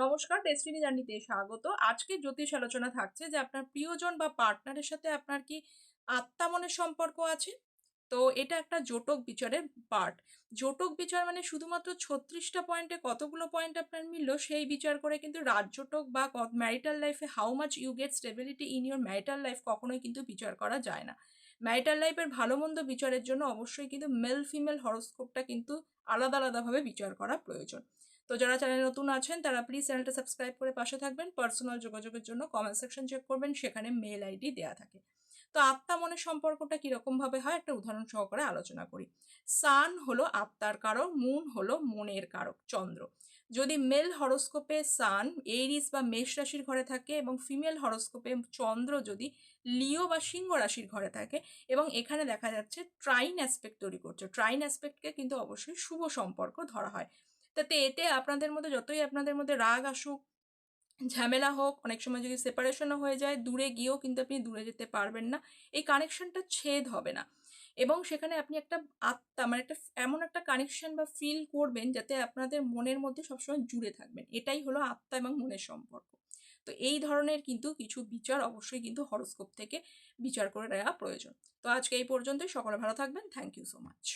নমস্কার, ডেস্টিনি জার্নিতে স্বাগত। আজকে জ্যোতিষ আলোচনা থাকছে যে আপনার প্রিয়জন বা পার্টনারের সাথে আপনার কি আত্মা মনের সম্পর্ক আছে। তো এটা একটা জোটক বিচারের পার্ট। জোটক বিচার মানে শুধুমাত্র 36টা পয়েন্টে কতগুলো পয়েন্ট আপনার মিললো সেই বিচার করে কিন্তু রাজজোটক বা ম্যারিটাল লাইফে how much you get stability in your marital life কখনোই কিন্তু বিচার করা যায় না। ম্যারিটাল লাইফের ভালো মন্দ বিচারের জন্য অবশ্যই কিন্তু মেল ফিমেল হরোস্কোপটা কিন্তু আলাদা আলাদাভাবে বিচার করা প্রয়োজন। তো যারা চ্যানেলে নতুন আছেন তারা প্লিজ চ্যানেলটা সাবস্ক্রাইব করে পাশে থাকবেন। পার্সোনাল যোগাযোগের জন্য কমেন্ট সেকশন চেক করবেন, সেখানে মেল আইডি দেওয়া থাকে। তো আত্মা মনের সম্পর্কটা কিরকম ভাবে হয় একটা উদাহরণ সহকারে আলোচনা করি। সান হলো আত্মার কারক, মুন হলো মনের কারক, চন্দ্র। যদি মেল হরোস্কোপে সান এরিস বা মেষ রাশির ঘরে থাকে এবং ফিমেল হরোস্কোপে চন্দ্র যদি লিও বা সিংহ রাশির ঘরে থাকে এবং এখানে দেখা যাচ্ছে ট্রাইন অ্যাসপেক্ট তৈরি করছে, ট্রাইন অ্যাসপেক্টকে কিন্তু অবশ্যই শুভ সম্পর্ক ধরা হয়। তাতে এতে আপনাদের মধ্যে যতই আপনাদের মধ্যে রাগ আসুক, ঝামেলা হোক, অনেক সময় যদি সেপারেশনও হয়ে যায়, দূরে গিয়েও কিন্তু আপনি দূরে যেতে পারবেন না, এই কানেকশনটা ছেদ হবে না। এবং সেখানে আপনি একটা আত্মা মানে একটা এমন একটা কানেকশন বা ফিল করবেন যাতে আপনাদের মনের মধ্যে সবসময় জুড়ে থাকবেন। এটাই হলো আত্মা এবং মনের সম্পর্ক। তো এই ধরনের কিন্তু কিছু বিচার অবশ্যই কিন্তু হরোস্কোপ থেকে বিচার করে নেওয়া প্রয়োজন। তো আজকে এই পর্যন্তই। সকলে ভালো থাকবেন। Thank you so much.